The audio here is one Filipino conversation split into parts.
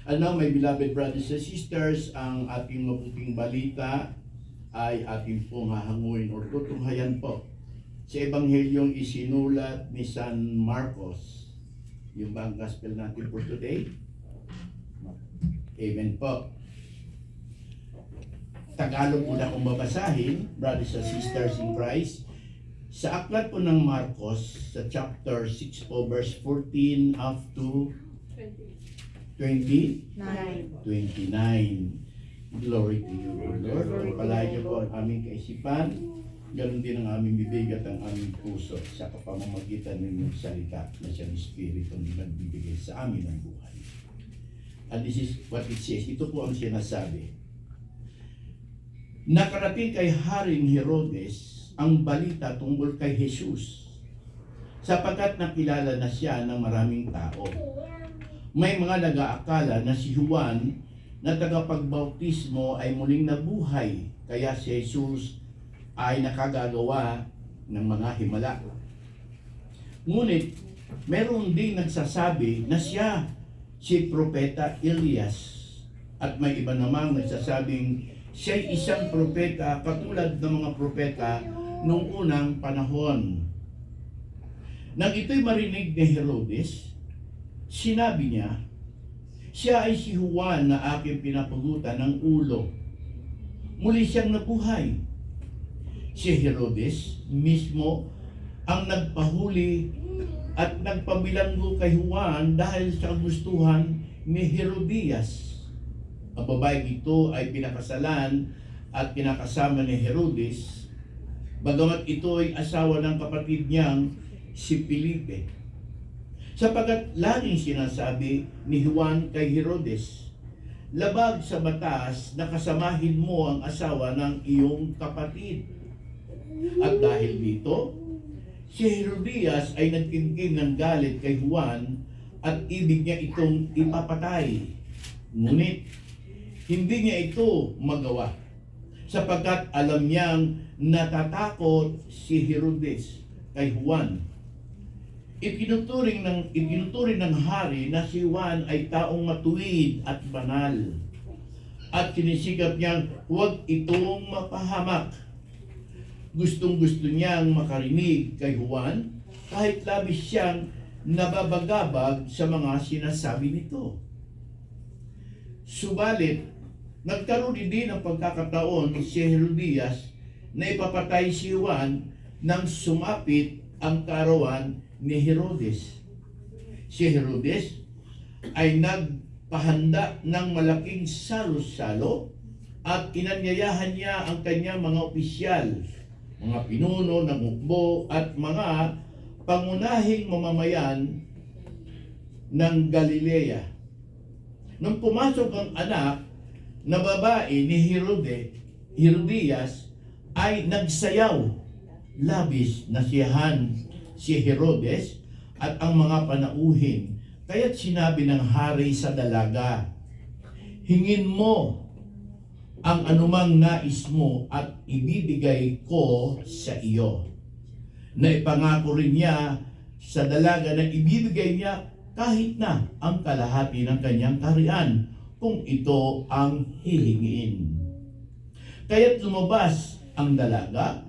And now, my beloved brothers and sisters, ang ating mabuting balita ay ating pong hahanguin o tutunghayan po sa Ebanghelyong isinulat ni San Marcos. Yung ba ang gospel natin for today? Amen po. Tagalog po na kung babasahin, brothers and sisters in Christ. Sa aklat po ng Marcos, sa chapter 6 po, verse 14 up to 29. Glory to you, O Lord. Pagpalain niyo po ang aming kaisipan, ganoon din ang aming bibig at ang aming puso sa kapamamagitan ng inyong salita na siyang Espiritu na nagbibigay sa amin ng buhay. And this is what it says. Ito po ang sinasabi. Nakarating kay Haring Herodes ang balita tungkol kay Jesus sapagkat nakilala na siya ng maraming tao. May mga nag-aakala na si Juan na tagapagbautismo ay muling nabuhay, kaya si Jesus ay nakagagawa ng mga himala. Ngunit meron ding nagsasabi na siya si Propeta Elias, at may iba namang nagsasabing siya'y isang propeta katulad ng mga propeta noong unang panahon. Nang ito'y marinig ni Herodes, sinabi niya, siya ay si Juan na aking pinapagutan ng ulo. Muli siyang nabuhay. Si Herodes mismo ang nagpahuli at nagpabilanggo kay Juan dahil sa kagustuhan ni Herodias. Ang babaeng ito ay pinakasalan at pinakasama ni Herodes, bagamat ito ay asawa ng kapatid niyang si Felipe. Sapagkat laging sinasabi ni Juan kay Herodes, labag sa batas na kasamahin mo ang asawa ng iyong kapatid. At dahil dito, si Herodias ay nagtingin ng galit kay Juan at ibig niya itong ipapatay. Ngunit, hindi niya ito magawa sapagkat alam niyang natatakot si Herodes kay Juan. Itinuturing ng hari na si Juan ay taong matuwid at banal at sinisikap niyang huwag itong mapahamak. Gustong-gusto niyang makarinig kay Juan kahit labis siyang nababagabag sa mga sinasabi nito. Subalit, nagkaroon din ng pagkakataon si Herodias na ipapatay si Juan nang sumapit ang kaarawan ni Herodes. Si Herodes ay nagpahanda ng malaking salo-salo at inanyayahan niya ang kanyang mga opisyal, mga pinuno ng hukbo at mga pangunahing mamamayan ng Galilea. Nung pumasok ang anak na babae ni Herodias ay nagsayaw. Labis nasiyahan si Herodes at ang mga panauhin. Kaya't sinabi ng hari sa dalaga, hingin mo ang anumang nais mo at ibibigay ko sa iyo. Naipangako rin niya sa dalaga na ibibigay niya kahit na ang kalahati ng kanyang kaharian kung ito ang hihingin. Kaya't lumabas ang dalaga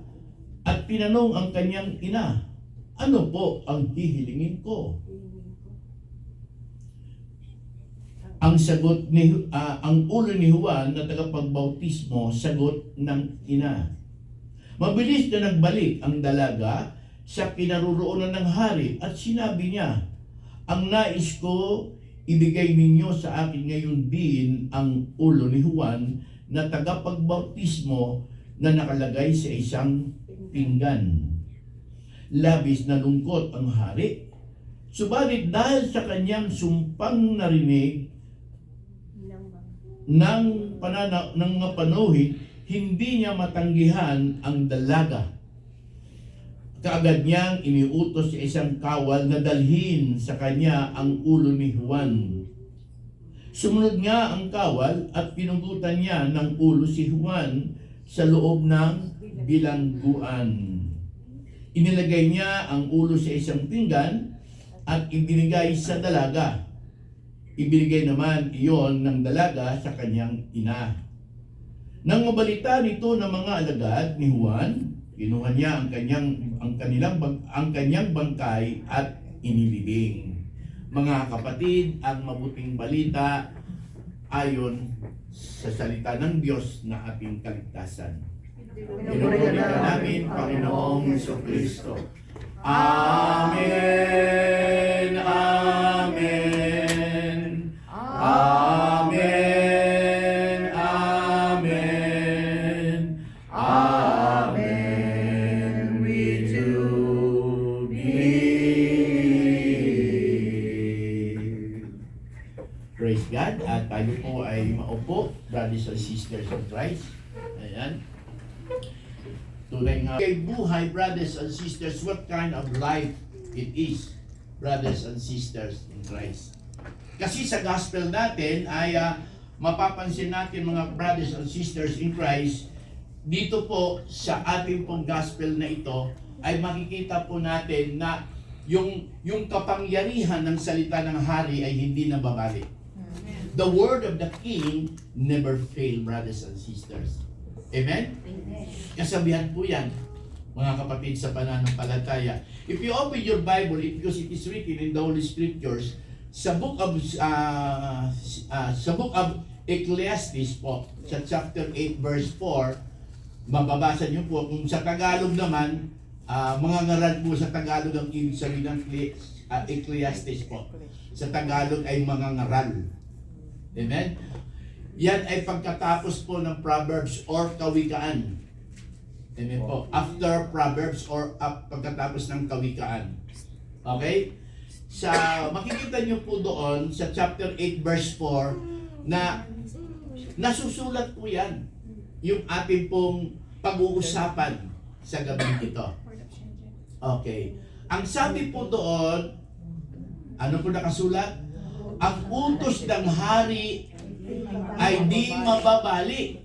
at tinanong ang kanyang ina, ano po ang hihilingin ko? Ang sagot ang ulo ni Juan na tagapagbautismo, sagot ng ina. Mabilis na nagbalik ang dalaga sa kinaroroonan ng hari at sinabi niya, ang nais ko, ibigay ninyo sa akin ngayon din ang ulo ni Juan na tagapagbautismo na nakalagay sa isang pinggan. Labis na lungkot ang hari, subalit dahil sa kanyang sumpang narinig ng mga panuhin, hindi niya matanggihan ang dalaga. Kaagad niyang iniutos sa isang kawal na dalhin sa kanya ang ulo ni Juan. Sumunod nga ang kawal at pinugutan niya ng ulo si Juan sa loob ng bilangguan. Inilagay niya ang ulo sa isang pinggan at ibinigay sa dalaga. ibinigay naman iyon ng dalaga sa kanyang ina. Nang mabalita nito ng mga alagad ni Juan, kinuha niya ang kanyang bangkay at inilibing. Mga kapatid, ang mabuting balita ayon sa salita ng Diyos na ating kaligtasan. Pinupuri ka namin, Panginoong Jesucristo. Amen. Amen. Amen. Amen. Amen. We do believe. Praise God. At tayo po ay maupo, brothers and sisters in Christ. Ayan. Tunay nga kay buhay, brothers and sisters, what kind of life it is, brothers and sisters in Christ. Kasi sa gospel natin ay mapapansin natin, mga brothers and sisters in Christ, dito po sa ating pong gospel na ito ay makikita po natin na yung kapangyarihan ng salita ng hari ay hindi nababalik. The word of the king never fail, brothers and sisters. Amen? Kasabihan po yan, mga kapatid sa pananampalataya. If you open your Bible, because it is written in the Holy Scriptures, sa book of Ecclesiastes po, sa chapter 8 verse 4, mababasa niyo po. Kung sa Tagalog naman, mga ngaral po sa Tagalog ang ibig sabihin ng Ecclesiastes po. Sa Tagalog ay mga ngaral. Amen? Yan ay pagkatapos po ng Proverbs or Kawikaan. Amen po. After Proverbs or pagkatapos ng Kawikaan. Okay? Makikita nyo po doon sa chapter 8 verse 4 na nasusulat po yan. Yung ating pong pag-uusapan sa gabi ito. Okay. Ang sabi po doon, ano po nakasulat? Ang utos ng hari ay di mababali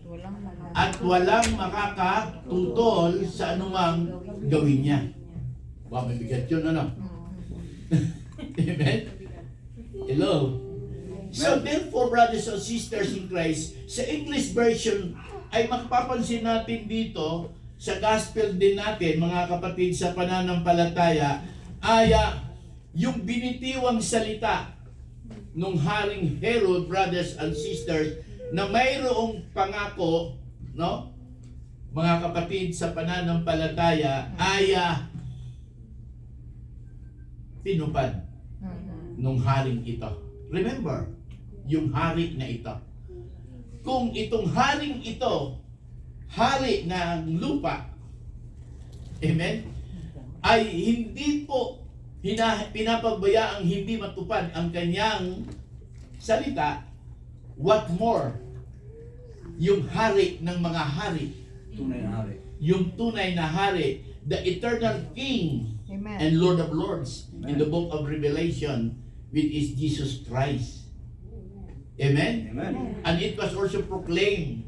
at walang makakatutol sa anumang gawin niya. Wow, may bigat yun, ano? Amen? Hello? So therefore, brothers and sisters in Christ, sa English version ay mapapansin natin dito, sa gospel din natin, mga kapatid sa pananampalataya, ay yung binitiwang salita nung Haring Herod, brothers and sisters, na mayroong pangako, no? Mga kapatid sa pananampalataya, ay tinupad nung haring ito. Remember, yung hari na ito. Kung itong haring ito, hari ng lupa, amen, ay hindi po pinapabayaang hindi matupad ang kanyang salita, what more, yung hari ng mga hari, Tunay na hari. yung tunay na hari, the eternal King, Amen. and Lord of Lords, in the book of Revelation, which is Jesus Christ. Amen? Amen. And it was also proclaimed,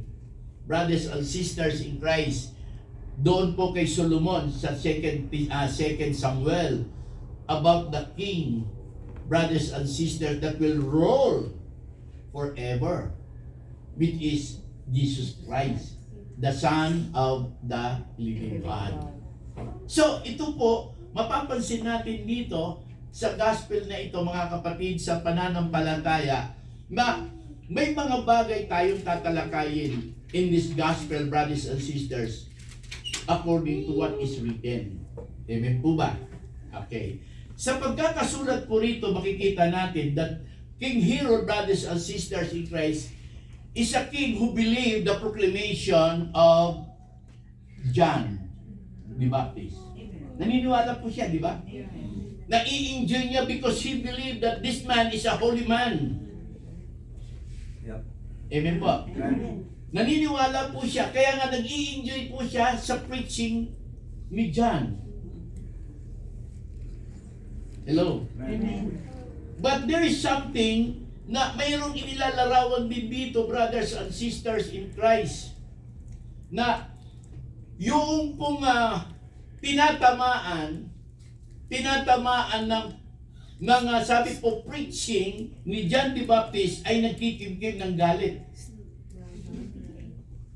brothers and sisters in Christ, doon po kay Solomon sa 2 Samuel, about the King, brothers and sisters, that will rule forever, which is Jesus Christ, the Son of the living God. So, ito po, mapapansin natin dito sa gospel na ito, mga kapatid sa pananampalataya, na may mga bagay tayong tatalakayin in this gospel, brothers and sisters, according to what is written. Amen po ba? Okay. Sa pagkakasulat po rito, makikita natin that King Herod, brothers and sisters in Christ, is a king who believed the proclamation of John the Baptist. Naniniwala po siya, di ba? Na-i-enjoy niya because he believed that this man is a holy man. Yep. Amen po. Amen. Naniniwala po siya, kaya nga nag-i-enjoy po siya sa preaching ni John. Hello? Amen. But there is something na mayroong inilalarawan din dito, brothers and sisters in Christ, na yung pong tinatamaan ng ng sabi po preaching ni John the Baptist ay nagkikimkim ng galit.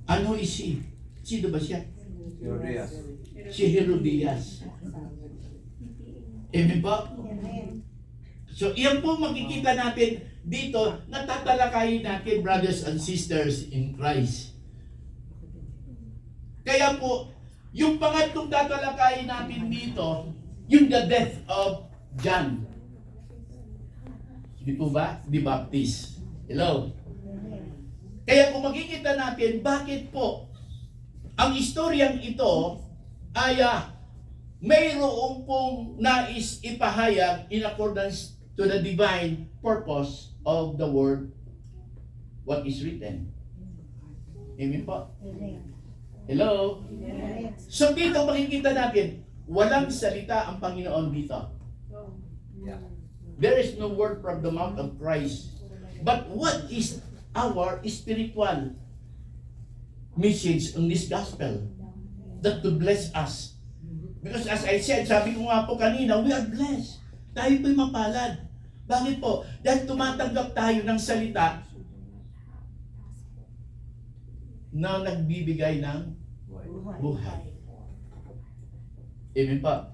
Ano is he? Sino ba siya? Herodias. Si Herodias. Amen po? So, iyan po makikita natin dito, natatalakayin natin, brothers and sisters in Christ. Kaya po, yung pangatlong tatalakayin natin dito, yung the death of John. Di po ba? The Baptist. Hello? Kaya kung makikita natin, bakit po ang istoryang ito ay mayroong pong nais ipahayag in accordance to the divine purpose of the word, what is written. Amen po? Hello? So dito makikita natin, walang salita ang Panginoon dito. Yeah. There is no word from the mouth of Christ. But what is our spiritual message in this gospel that to bless us? Because as I said, sabi ko nga po kanina, we are blessed. Tayo po'y mapalad. Bakit po? Dahil tumatanggap tayo ng salita na nagbibigay ng buhay. Amen pa.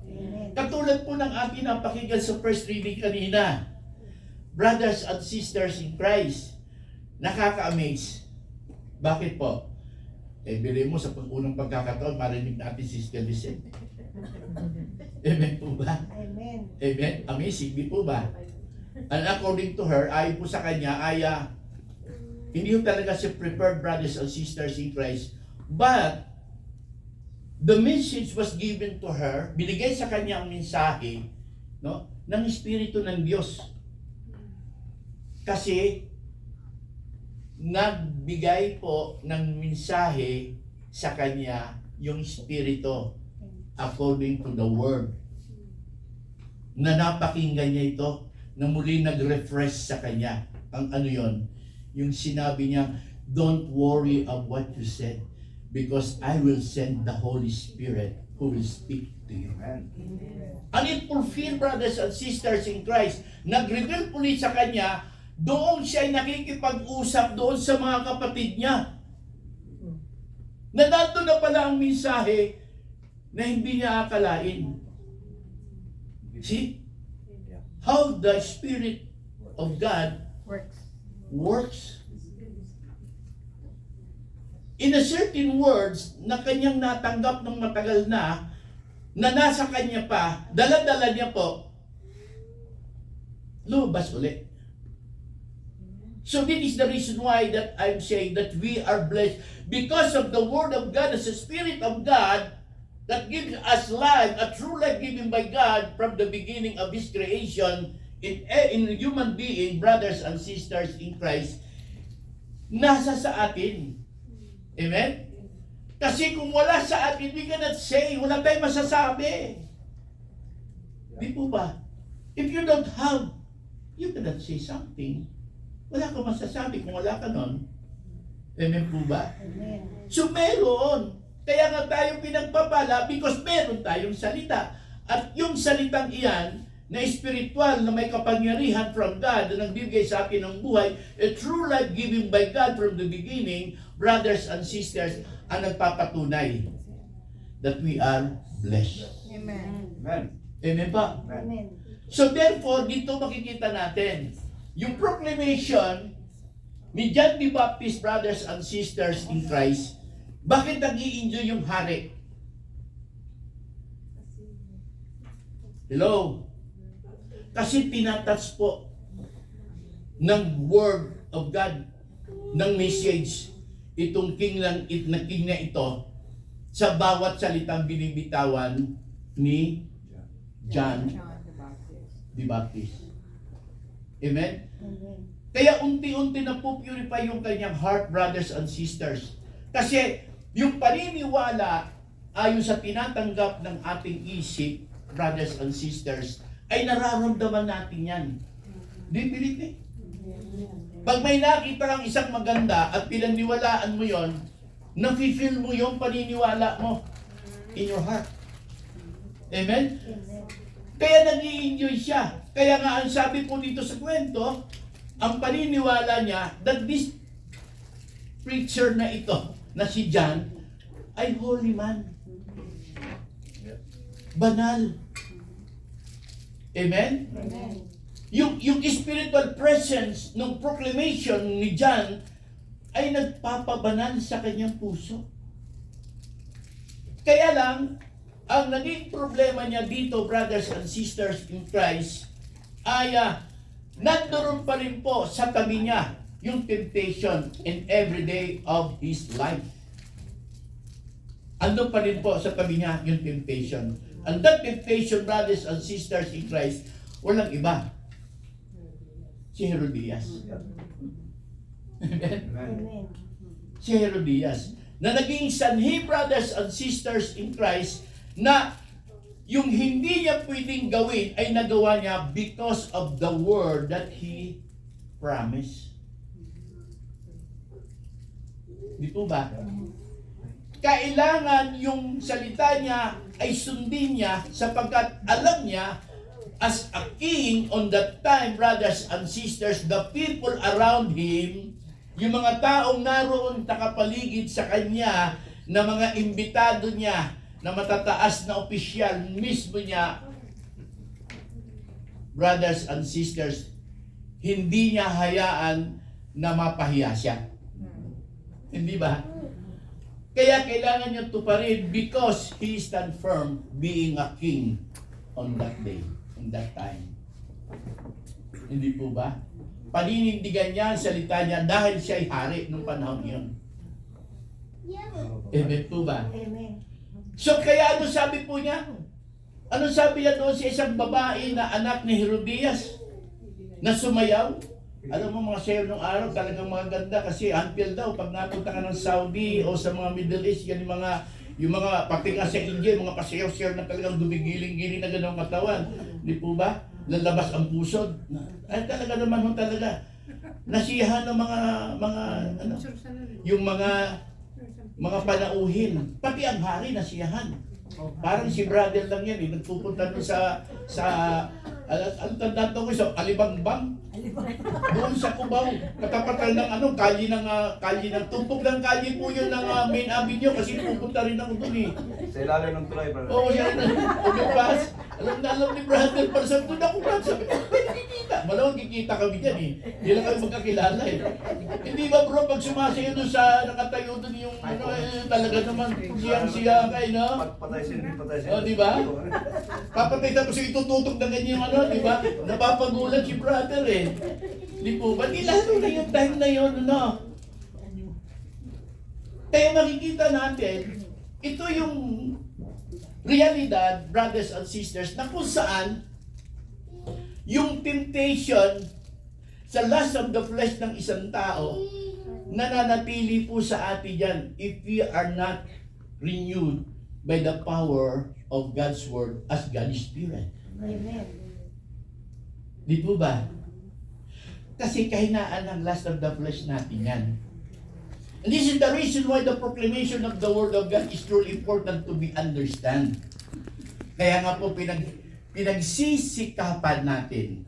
Katulad po ng ating napakinggan sa first reading kanina, brothers and sisters in Christ, nakaka-amaze. Bakit po? Bilhin mo sa unang pagkakataon, marinig natin si Sister Vicente. Amen po ba? Amen. Amen? Amazing, di po ba? And according to her, ayon po sa kanya, ay hindi yung talaga siya prepared brothers and sisters in Christ, but the message was given to her, binigay sa kanya ang mensahe, no, ng Espiritu ng Diyos. Kasi nagbigay po ng mensahe sa kanya yung Espiritu according to the Word. Na napakinggan niya ito, na muli nag-refresh sa kanya. Ang ano yon? Yung sinabi niya, don't worry of what you said, because I will send the Holy Spirit who will speak to you. Amen. And it fulfilled, brothers and sisters in Christ. Nag-reveal ulit sa kanya, doon siya ay nakikipag-usap doon sa mga kapatid niya. Na nato na pala ang mensahe na hindi niya akalain. See? How the Spirit of God works. In a certain words na kanyang natanggap ng matagal na nasa kanya pa, dala-dala niya po, lumabas ulit. So this is the reason why that I'm saying that we are blessed because of the Word of God, as the Spirit of God that gives us life, a true life given by God from the beginning of His creation in human being, brothers and sisters in Christ, nasa sa atin. Amen? Kasi kung wala sa atin, we cannot say, wala tayong masasabi. Di po ba? If you don't have, you cannot say something. Wala kang masasabi kung wala ka nun. Amen po ba? Amen. So meron. Kaya nga tayo pinagpapala because meron tayong salita. At yung salitang iyan, na espiritual, na may kapangyarihan from God, na nagbibigay sa akin ng buhay, a true life given by God from the beginning, brothers and sisters, ang nagpapatunay that we are blessed. Amen. Amen. Amen pa? Amen. So therefore, dito makikita natin, yung proclamation ni John the Baptist, brothers and sisters in Christ, bakit nag-i-enjoy yung hari? Hello? Kasi tinatouch po ng Word of God, ng message, itong king na ito, sa bawat salitang binibitawan ni John the Baptist. Amen? Amen. Kaya unti-unti na po purify yung kanyang heart, brothers and sisters. Kasi yung paniniwala ayon sa tinatanggap ng ating isip, brothers and sisters, ay nararamdaman natin yan. Di pilit eh. Pag may nakita kang isang maganda at pinaniwalaan mo yon, nafe-feel mo yung paniniwala mo in your heart. Amen? Amen. Kaya nag-i-enjoy siya. Kaya nga ang sabi po dito sa kwento, ang paniniwala niya that this preacher na ito, na si John, ay holy man. Banal. Amen? Amen. Yung spiritual presence ng proclamation ni John ay nagpapabanal sa kanyang puso. Kaya lang, ang naging problema niya dito, brothers and sisters in Christ, ay nandoon pa rin po sa tabi niya yung temptation in every day of his life. Andun pa rin po sa tabi niya yung temptation. And that temptation, brothers and sisters in Christ, walang iba. Si Herodias. Amen? Amen. Si Herodias. Na naging sanhi, brothers and sisters in Christ, na yung hindi niya pwedeng gawin ay nagawa niya because of the word that he promised. Di po ba? Kailangan yung salita niya ay sundin niya sapagkat alam niya as a king on that time, brothers and sisters, the people around him, yung mga taong naroon nakapaligid sa kanya na mga imbitado niya na matataas na opisyal mismo niya, brothers and sisters, hindi niya hayaan na mapahiya siya. Hindi ba? Kaya kailangan niya tuparin because he stand firm being a king on that day, on that time. Hindi po ba? Paninindigan niya ang salita niya dahil siya ay hari nung panahon yun. Amen po ba? Amen. So kaya ano sabi po niya? Ano sabi niya doon sa isang babae na anak ni Herodias na sumayaw? Alam mo mga sayaw nung araw talagang mga ganda kasi until daw pag napunta ka ng Saudi o sa mga Middle East, yan yung mga pati nga sa India, mga pasayaw-sayaw na talagang dumigiling-giling na gano'ng katawan. Di po ba? Lalabas ang pusod. Ay talaga naman ho talaga. Nasiyahan ng mga ano, yung mga panauhin. Pati ang hari nasiyahan. Parang si brother lang yan nagpupunta doon sa ang tanda ko sa Alibangbang. Doon sa Cubao, katapatan ng kalye ng tumpok ng kalye po yun ng main avenue kasi pupunta rin ako doon Sa ilalim ng tulay, brother. Oo, yan. Overpass. Alam na alam ni brother, para sa doon ako brother, sabi ko, pwede kikita. Malawang kikita kami dyan Hindi lang kami magkakilala Hindi ba bro, pag sumasayo doon sa nakatayo doon yung talaga naman siyang-siya kayo, no? Patay sin. Oh, di ba? Papatay tapos itututok na ganyan yung di ba? Napapagulat si brother Di po ba? Di lalo na yung time na yun, no? Kaya makikita natin, ito yung realidad, brothers and sisters, na kung saan yung temptation sa lust of the flesh ng isang tao nananatili po sa atin yan if we are not renewed by the power of God's Word as God's Spirit. Amen. Di po ba? Kasi kahinaan ng lust of the flesh natin yan. And this is the reason why the proclamation of the Word of God is truly important to be understand. Kaya nga po pinagsisikapan natin.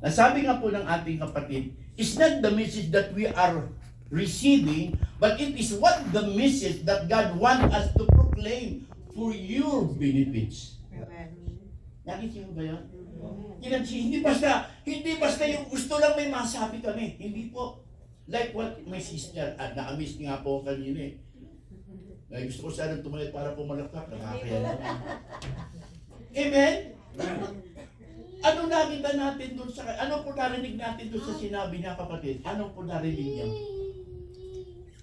Nasabi nga po ng ating kapatid, it's not the message that we are receiving, but it is what the message that God wants us to proclaim for your benefits. Nakikita mo ba yun? Hindi basta yung gusto lang may masabi kami. Hindi po. Like what my sister, na-amiss nga po kanina gusto ko sana tumalit para pumalakpak. Nakakaya naman. Amen? Ano nakita natin doon ano po narinig natin doon sa sinabi niya kapatid? Ano po narinig niyo?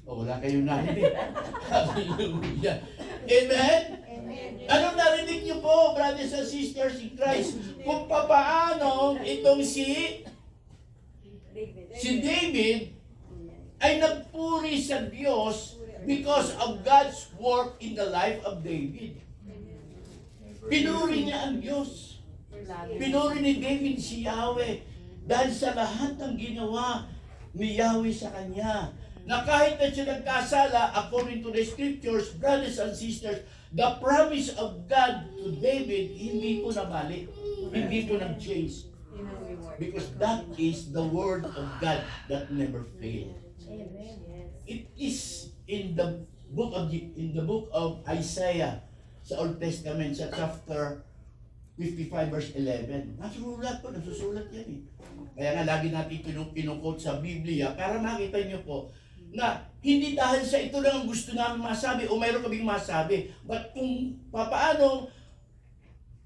Wala kayong narinig. Hallelujah. Amen? Ano narinig niyo po, brothers and sisters in Christ? Kung paano itong si David ay nagpuri sa Diyos because of God's work in the life of David. Pinuri niya ang Diyos. Pinuri ni David si Yahweh dahil sa lahat ng ginawa ni Yahweh sa kanya. Na kahit na siya nagkasala, according to the scriptures, brothers and sisters, The promise of God to David, hindi po nabalik. Hindi po nag-change. Because that is the word of God that never fails. It is in the book of Isaiah sa Old Testament sa chapter 55 verse 11. Nasusulat yan eh. Kaya nga lagi natin pinukot sa Biblia para makita niyo po na hindi dahil sa ito lang ang gusto namin masabi o mayroon kaming masabi, but kung paano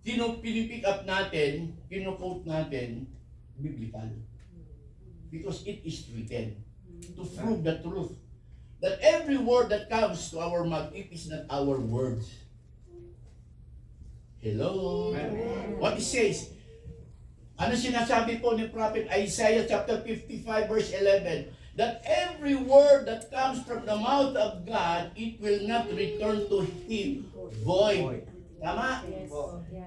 pinipick up natin, pinukot natin, biblical. Because it is written to prove the truth. That every word that comes to our mouth, it is not our words. Hello? Amen. What it says? Ano sinasabi po ni Prophet Isaiah chapter 55 verse 11? That every word that comes from the mouth of God, it will not return to Him void. Tama?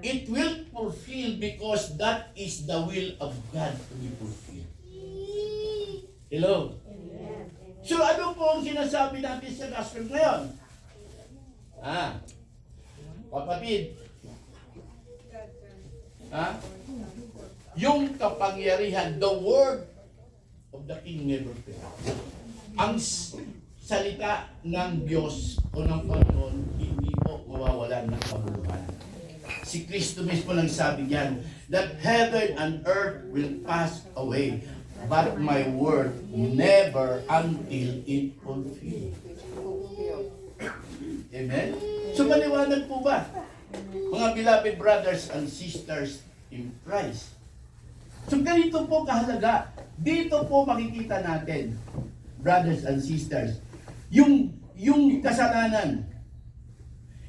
It will fulfill because that is the will of God to be fulfilled. Hello? So ano po ang sinasabi natin sa gospel ngayon? Kapatid, yung kapangyarihan, the word of the King never fails. Ang salita ng Diyos o ng Panginoon, hindi po mawawalan ng kabuluhan. Si Kristo mismo lang sabi diyan, that heaven and earth will pass away, but my word never until it fulfilled. Amen? So maliwanag po ba? Mga beloved brothers and sisters in Christ. So ganito po kahalaga. Dito po makikita natin, brothers and sisters, yung kasalanan.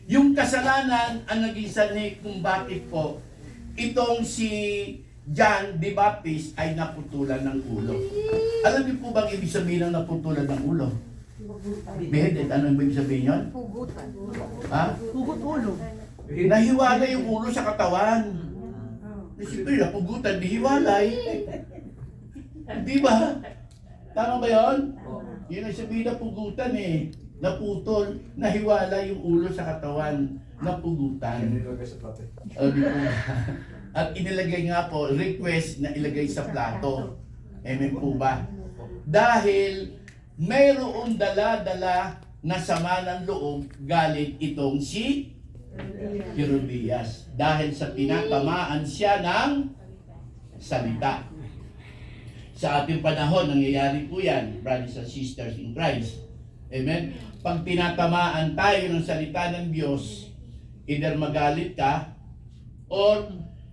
Yung kasalanan ang naging sanhi kung bakit po itong si John the Baptist ay naputulan ng ulo. Alam niyo po bang ibig sabihin ng naputulan ng ulo? Beheaded, ano ibig sabihin yun? Pugutan. Hugot ulo. Nahiwalay yung ulo sa katawan. Siyempre, napugutan, dihiwalay. Di ba? Tama ba yun? Yun ang sabihin na pugutan eh. Naputol, nahiwalay yung ulo sa katawan. Napugutan. Nilagay sa plato. Di po. At inilagay nga po, request na ilagay sa plato. Amen po ba? Dahil mayroong dala-dala na sama ng loob galing itong si Herodias. Dahil sa tinatamaan siya ng salita. Sa ating panahon, nangyayari po yan, brothers and sisters in Christ. Amen? Pag tinatamaan tayo ng salita ng Diyos, either magalit ka, or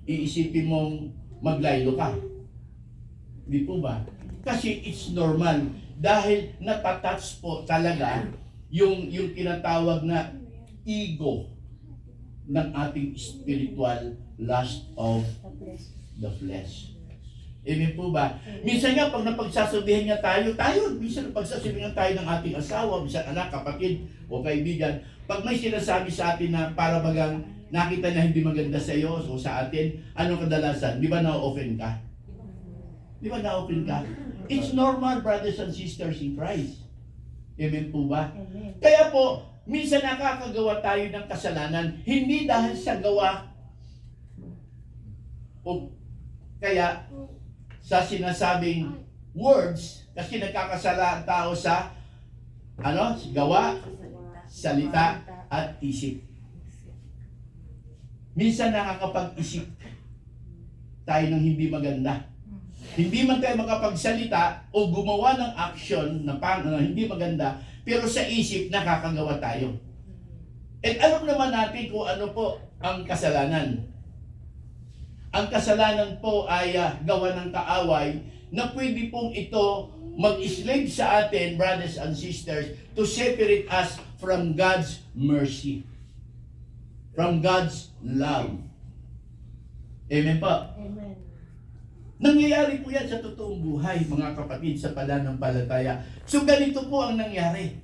iisipin mong maglaylo ka. Di po ba? Kasi it's normal. Dahil natatouch po talaga yung tinatawag na ego ng ating spiritual lust of the flesh. Amen po ba? Minsan nga, pag napagsasabihan niya tayo, minsan napagsasabihan tayo ng ating asawa, minsan anak, kapatid, o kaibigan, pag may sinasabi sa atin na para bagang nakita na hindi maganda sa iyo o sa atin, anong kadalasan? Di ba na-offend ka? Di ba na-offend ka? It's normal, brothers and sisters in Christ. Amen po ba? Kaya po, minsan nakakagawa tayo ng kasalanan, hindi dahil sa gawa o kaya sa sinasabing words, kasi nagkakasala ang tao sa gawa, salita, at isip. Minsan nakakapag-isip tayo ng hindi maganda. Hindi man tayo makapagsalita o gumawa ng action na hindi maganda, pero sa isip nakakagawa tayo. At alam naman natin kung ano po ang kasalanan. Ang kasalanan po ay gawa ng kaaway na pwede pong ito mag-slave sa atin, brothers and sisters, to separate us from God's mercy. From God's love. Amen po? Amen. Nangyayari po yan sa totoong buhay, mga kapatid, sa pananampalataya. So ganito po ang nangyari.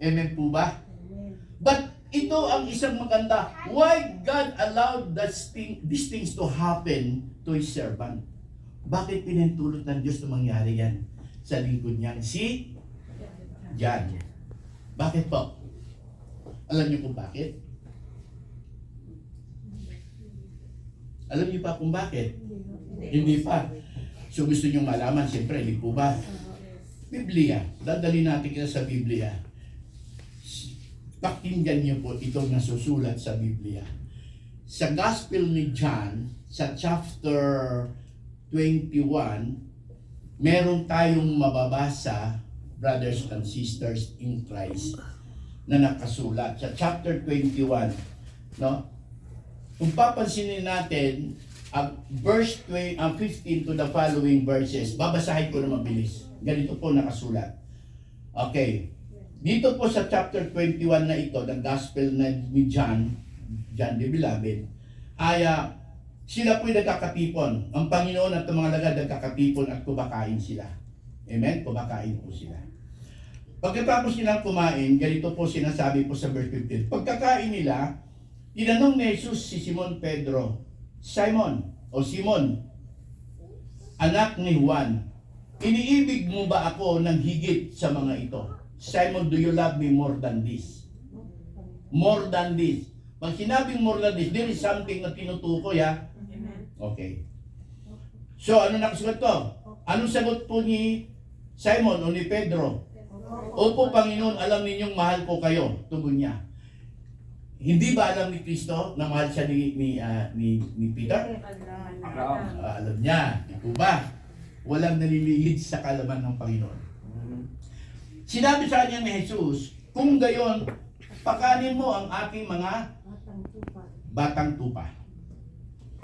Amen po ba? Amen. But ito ang isang maganda. Why God allowed these things to happen to His servant? Bakit pinintulot ng Diyos na mangyari yan sa lingkod niya? Si John. Bakit po? Alam niyo kung bakit? Alam niyo pa kung bakit? Hindi pa. So gusto niyo malaman, siyempre, hindi po ba? Biblia. Dadali natin kita sa Biblia. Pakinggan niyo po itong nasusulat sa Biblia. Sa Gospel ni John, sa chapter 21, meron tayong mababasa, brothers and sisters in Christ, na nakasulat sa chapter 21, no? Kung papansinin natin ang verse 15 to the following verses, babasahin ko na mabilis. Ganito po nakasulat. Okay. Dito po sa chapter 21 na ito, ng Gospel ni John the Beloved, ay sila po'y nagkakatipon. Ang Panginoon at ang mga lagad nagkakatipon at kumakain sila. Amen? Kumakain po sila. Pagkatapos nilang kumain, ganito po sinasabi po sa verse 15. Pagkakain nila, tinanong ni Jesus si Simon Pedro, Simon, anak ni Juan, iniibig mo ba ako ng higit sa mga ito? Simon, do you love me more than this? More than this. Pag sinabing more than this, there is something na tinutukoy, ha? Okay. So, ano nakasulat to? Anong sagot po ni Simon o ni Pedro? Opo, Panginoon, alam ninyong mahal ko kayo. Tugon niya. Hindi ba alam ni Kristo na mahal siya ni Peter? Alam niya. Di po ba? Walang nalilihid sa kalaman ng Panginoon. Sinabi sa kanya ni Jesus, kung gayon, pakanin mo ang aking mga batang tupa.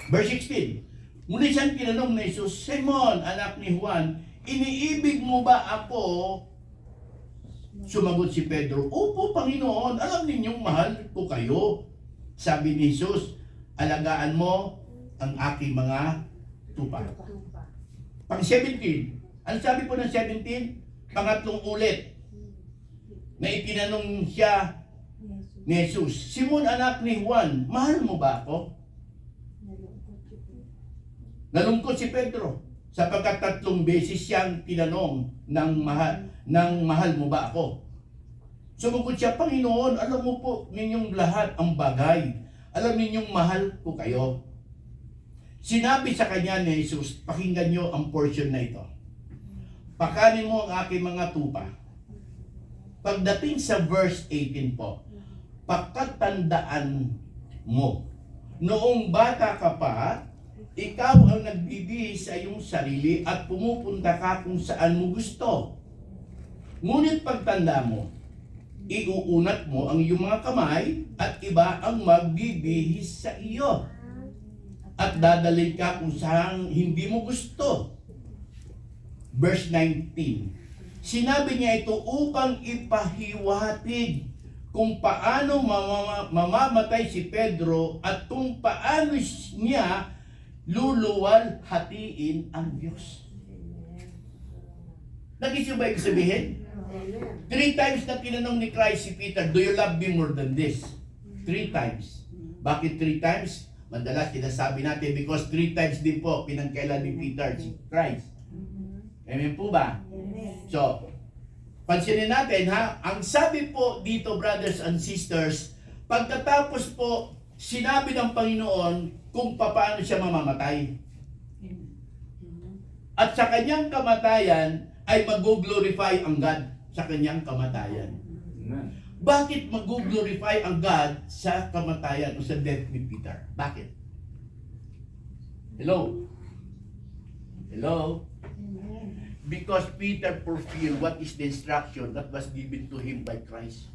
Verse 16. Muli siyang tinanong ni Jesus, Simon, anak ni Juan, iniibig mo ba ako? Sumagot si Pedro, opo, Panginoon, alam ninyong mahal ko kayo. Sabi ni Jesus, alagaan mo ang aking mga tupa. Pang 17. Ano sabi po ng 17? Pangatlong ulit na itinanong siya ni Jesus, Simon, anak ni Juan, mahal mo ba ako? Nalungkot si Pedro sapagkat 3 beses siyang tinanong ng mahal mo ba ako? Sumagot siya, Panginoon, alam mo po ninyong lahat ang bagay. Alam ninyong mahal ko kayo. Sinabi sa kanya ni Jesus, pakinggan niyo ang portion na ito. Pakanin mo ang aking mga tupa. Pagdating sa verse 18 po, pagkatandaan mo, noong bata ka pa, ikaw ang nagbibihis sa iyong sarili at pumupunta ka kung saan mo gusto. Ngunit pagtanda mo, iuunat mo ang iyong mga kamay at iba ang magbibihis sa iyo. At dadalhin ka kung saan hindi mo gusto. Verse 19. Sinabi niya ito upang ipahiwatig kung paano mamamatay si Pedro at kung paano niya luluwalhatiin ang Diyos. Nag-isip ba ibig sabihin? 3 times na tinanong ni Christ si Peter, do you love me more than this? 3 times. Bakit 3 times? Madalas sinasabi natin because 3 times din po pinangkailan ni Peter si Christ. Amen po ba? So, pansinin natin ha, ang sabi po dito brothers and sisters, pagkatapos po sinabi ng Panginoon kung paano siya mamamatay. At sa kanyang kamatayan ay mag-glorify ang God sa kanyang kamatayan. Bakit mag-glorify ang God sa kamatayan o sa death ni Peter? Bakit? Hello? Hello? Because Peter fulfilled what is the instruction that was given to him by Christ.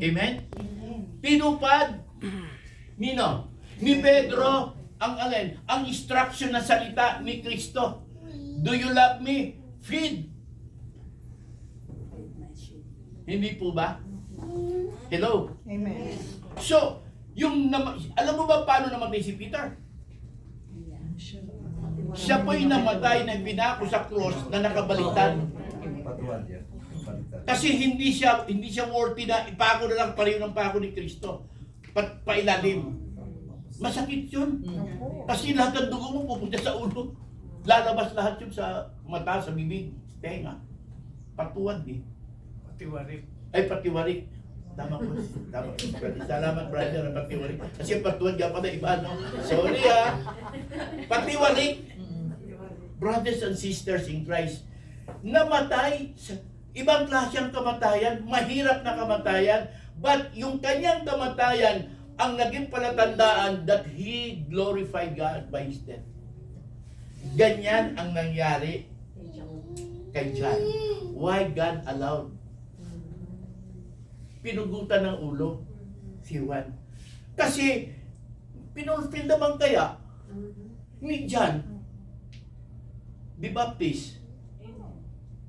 Amen? Tinupad ni Pedro ang alin? Ang instruction na salita ni Kristo. Do you love me? Feed. Hindi po ba? Hello? Amen. So, alam mo ba paano namatay si Peter? Siya po'y namatay na pinako sa cross na nakabaliktad. Patuan yan. Baliktad. Kasi hindi siya worthy na ipako na lang pareho ng pako ni Kristo. Pailalim. Masakit yun. Kasi lahat ng dugo mo pupunta sa ulo. Lalabas lahat yun sa mata, sa bibig, tenga. Patuwad eh. Patiwarik. Ay, patiwarik. Tama ko. Tama. Salamat, brother, na patiwarik. Kasi patuwad ka pa na iba, no? Sorry, patiwarik. Brothers and sisters in Christ, namatay sa ibang klaseng kamatayan, mahirap na kamatayan, but yung kanyang kamatayan, ang naging palatandaan that He glorified God by His death. Ganyan ang nangyari kay John. Why God allowed? Pinugutan ng ulo si Juan. Kasi, pinulfil naman kaya ni John the Baptist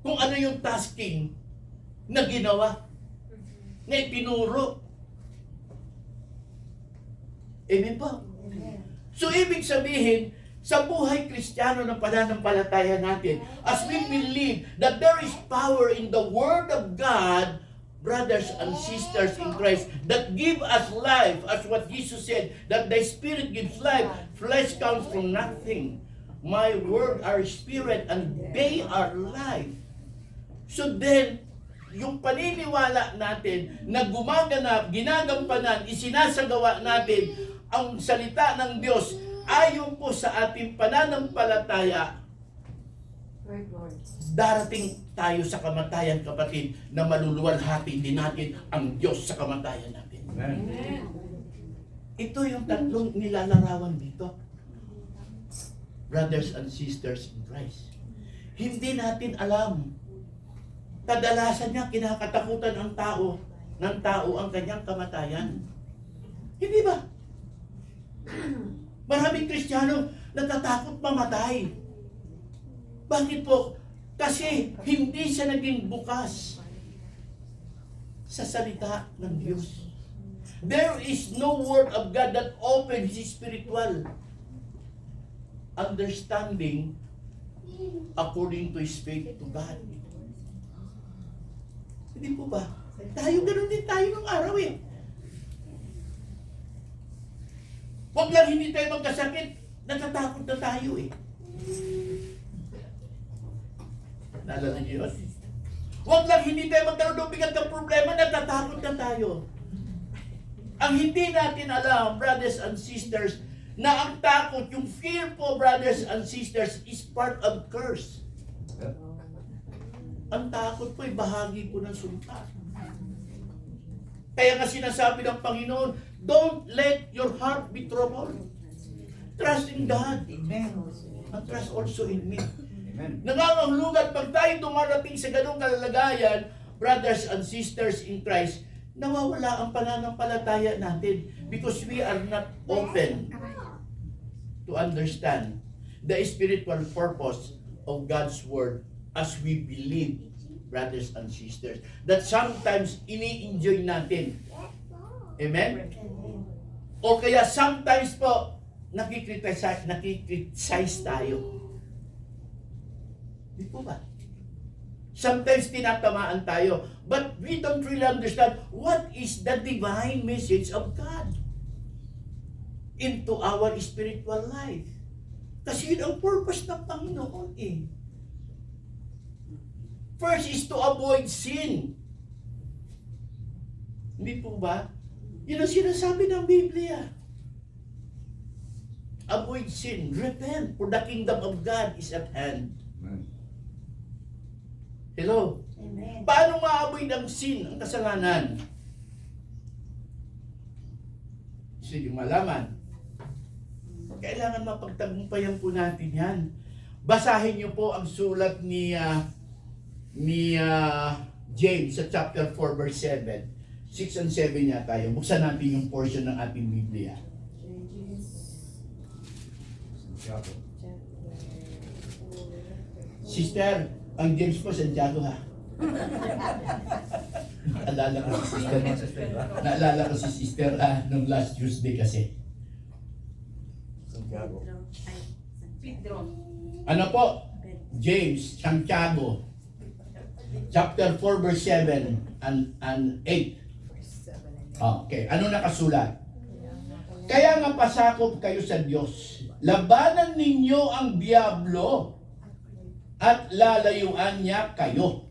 kung ano yung tasking na ginawa, na ipinuro. Amen po? So, ibig sabihin, sa buhay Kristiyano ng pananampalataya natin, as we believe that there is power in the Word of God, brothers and sisters in Christ, that give us life, as what Jesus said, that the Spirit gives life, flesh comes from nothing. My word are spirit and they are life. So then, yung paniniwala natin na gumaganap, ginagampanan, isinasagawa natin ang salita ng Diyos ayon po sa ating pananampalataya, darating tayo sa kamatayan, kapatid, na maluluwalhati din natin ang Diyos sa kamatayan natin. Amen. Ito yung tatlong nilalarawan dito. Brothers and sisters in Christ. Hindi natin alam. Kadalasan niya kinakatakutan ng tao ang kanyang kamatayan. Hindi ba? Maraming Kristiyano natatakot mamatay. Bakit po? Kasi hindi siya naging bukas sa salita ng Diyos. There is no word of God that opens his spiritual understanding according to his faith to God. Hindi po ba? Ganun din tayo ng araw eh. Huwag lang hindi tayo magkasakit, natatakot na tayo eh. Naalala niyo yun? Huwag lang hindi tayo magkaroon ng bigat ng problema, natatakot na tayo. Ang hindi natin alam, brothers and sisters, na ang takot, yung fear po, brothers and sisters, is part of curse. Ang takot po ay bahagi po ng sumpa. Kaya nga sinasabi ng Panginoon, don't let your heart be troubled. Trust in God. Amen. And trust also in me. Amen. Nangangahulugan pag tayo dumarating sa ganung kalalagayan, brothers and sisters in Christ, nawawala ang pananampalataya natin because we are not open to understand the spiritual purpose of God's Word as we believe, brothers and sisters, that sometimes ini-enjoy natin. Amen? O kaya sometimes po, nakikriticize tayo. Di po ba? Sometimes tinatamaan tayo, but we don't really understand what is the divine message of God into our spiritual life. Kasi yun ang purpose ng Panginoon eh. First is to avoid sin. Hindi po ba? Yun ang sinasabi ng Biblia. Avoid sin. Repent, for the kingdom of God is at hand. Amen. Hello? Amen. Paano ma-avoid ang sin, ang kasalanan? Sige, malaman. Kailangan mapagtagumpayan po natin yan. Basahin niyo po ang sulat ni James sa chapter 4 verse 7. 6 and 7 niya tayo. Buksan natin yung portion ng ating Biblia. Santiago. Sister, ang James po, Santiago ha. Naalala ko si sister. Naalala ko si sister nung last Tuesday kasi. Santiago. Ano po? James, Santiago. Chapter 4 verse 7 and 8. Okay, ano nakasulat? Kaya nga pasakop kayo sa Diyos. Labanan ninyo ang diablo at lalayuan niya kayo.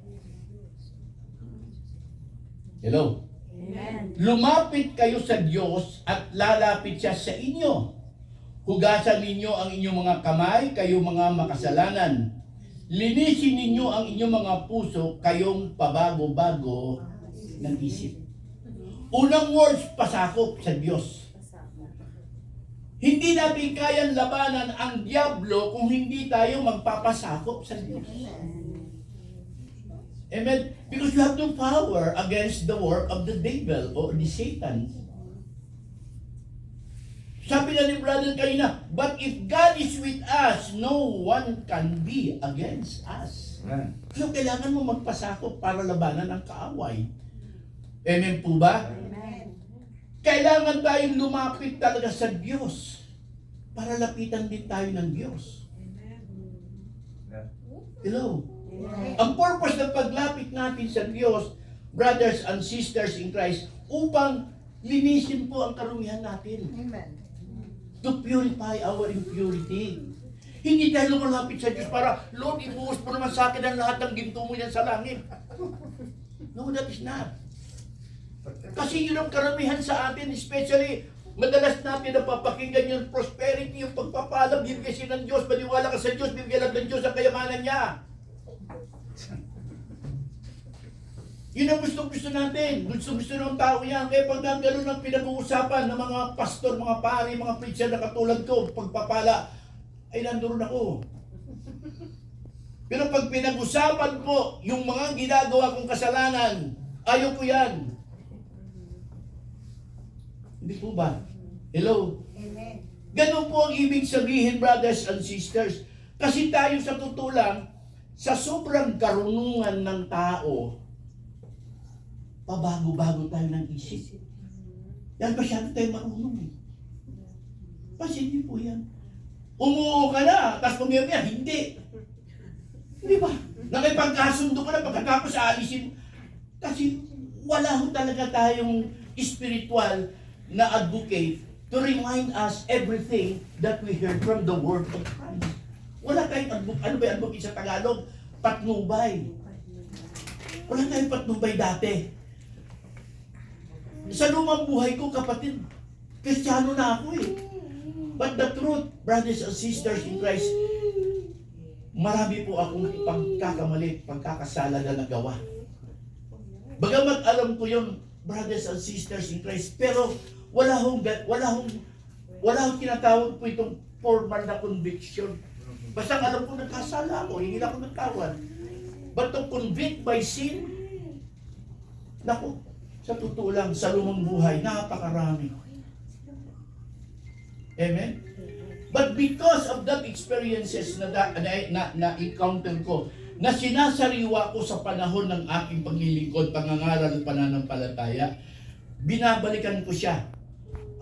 Hello? Amen. Lumapit kayo sa Diyos at lalapit siya sa inyo. Hugasan ninyo ang inyong mga kamay, kayo mga makasalanan. Linisin ninyo ang inyong mga puso, kayong pabago-bago ng isip. Unang words, pasakop sa Diyos. Hindi natin kayang labanan ang Diablo kung hindi tayo magpapasakop sa Diyos. Amen? Because you have no power against the work of the devil or the Satan. Sabi na ni brother kanina, but if God is with us, no one can be against us. Amen. So kailangan mo magpasakop para labanan ang kaaway. Amen po ba? Amen. Kailangan tayong lumapit talaga sa Diyos para lapitan din tayo ng Diyos. Hello? Amen. Ang purpose ng paglapit natin sa Diyos, brothers and sisters in Christ, upang linisin po ang karumihan natin. Amen. To purify our impurity. Hindi tayo lumalapit sa Diyos para, Lord, ibuhos mo naman sa akin ang lahat ng ginto mo yan sa langit. No, that is not. Kasi yun ang karamihan sa atin, especially, madalas natin napapakinggan yung prosperity, yung pagpapala, bibigay siya ng Diyos, maniwala ka sa Diyos, bibigay lang ng Diyos ang kayamanan niya. Yun ang gusto natin. Gusto ng tao yan. Kaya pag gano'n ang pinag-uusapan ng mga pastor, mga pari, mga preacher na katulad ko, pagpapala, ay nandoon ako. Pero pag pinag-usapan po yung mga ginagawa kong kasalanan, ayaw ko yan. Hindi po ba? Hello? Amen. Ganun po ang ibig sabihin, brothers and sisters. Kasi tayo sa totoo lang, sa sobrang karunungan ng tao, pabago-bago tayo ng isip. Yan masyado tayo marunong eh. Pasin niyo po yan. Umuo ka na, tapos pumiyamaya, hindi. Di ba? Nakipagkasundo ka na, pagkatapos aalisin. Kasi wala ho talaga tayong spiritual na advocate to remind us everything that we heard from the Word of Christ. Wala tayong advocate. Ano ba yung advocate sa Tagalog? Patnubay. Wala tayong patnubay dati. Sa lumang buhay ko, kapatid, Kristiyano na ako eh. But the truth, brothers and sisters in Christ, marami po akong pagkakamali, pagkakasala na nagawa. Bagamat alam ko yun, brothers and sisters in Christ, pero wala hong tinatawag po itong formal na conviction. Basta alam ko nagkasala ako, hindi na ako nagtawad. But to convict by sin, naku, sa totoo lang, sa lumang buhay, napakarami. Amen? But because of that experiences na encounter ko, na sinasariwa ko sa panahon ng aking paglilingkod, pangangaral at pananampalataya, binabalikan ko siya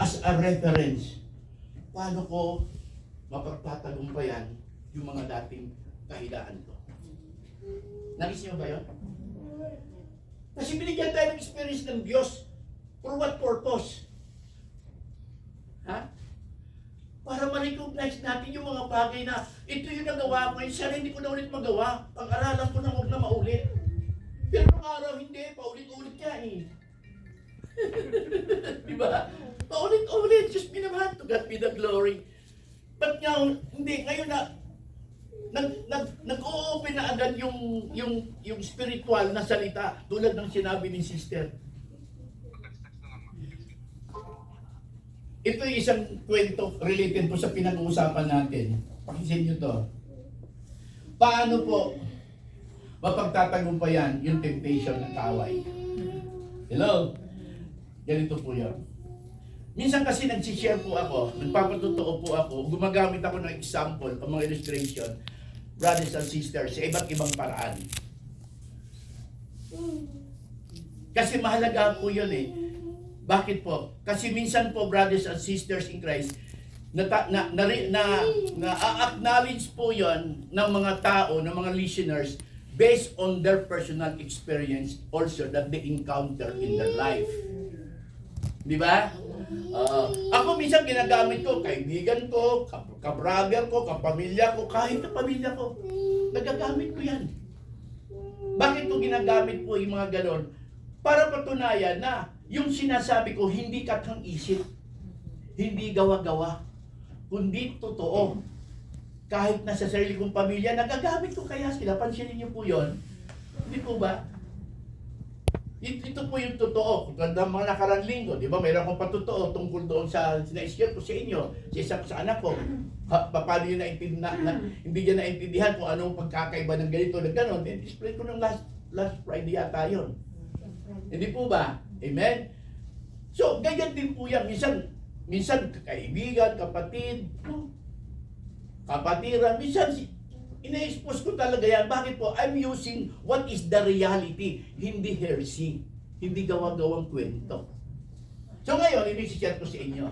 as a reference. Paano ko mapagtatagumpayan yung mga dating kahilaan ko? Nais niyo ba yun? Kasi binigyan tayo ng experience ng Diyos. For what purpose? Ha? Para ma-recognize natin yung mga bagay na ito yung nagawa ko, sana hindi ko na ulit magawa. Pag-aralan ko na huwag na maulit. Pero nung araw, hindi. Paulit-ulit ka eh. Diba? Paulit-ulit. Just minamahal. To God be the glory. But ngayon, hindi. Ngayon na, nag-o-open na agad yung spiritual na salita tulad ng sinabi ni sister. Ito yung isang kwento related po sa pinag-uusapan natin. Pakisin nyo to. Paano po mapagtatagumpayan yung temptation ng kaaway? Hello? Ganito po yun. Minsan kasi nagsishare po ako, nagpapatotoo po ako, gumagamit ako ng example o mga illustration, brothers and sisters, sa iba't ibang paraan. Kasi mahalaga po yun eh. Bakit po? Kasi minsan po, brothers and sisters in Christ, na-acknowledge po yun ng mga tao, ng mga listeners, based on their personal experience also that they encounter in their life. Di ba? Ako minsan ginagamit ko, kaibigan ko, kabrother ko, kapamilya ko, kahit kapamilya ko. Nagagamit ko yan. Bakit ko ginagamit po yung mga ganon? Para patunayan na yung sinasabi ko, hindi kathang isip, hindi gawa-gawa, kundi totoo. Kahit nasa sarili kong pamilya, nagagamit ko kaya sila. Pansinin niyo po yon. Hindi po ba? Ito po yung totoo. Ganda mga nakarang linggo, di ba? Mayroon akong patotoo tungkol doon sa na-share ko sa inyo, sa isa ko sa anak ko. Paano yun hindi niya naintindihan kung anong pagkakaiba ng ganito na gano'n. Explain ko nung last Friday yata yun. Hindi po ba? Amen? So, ganyan din po yan. Minsan kaibigan, kapatid, kapatiran, minsan ina-expose ko talaga yan. Bakit po? I'm using what is the reality, hindi heresy, hindi gawa-gawang kwento. So ngayon, ini-share ko sa inyo.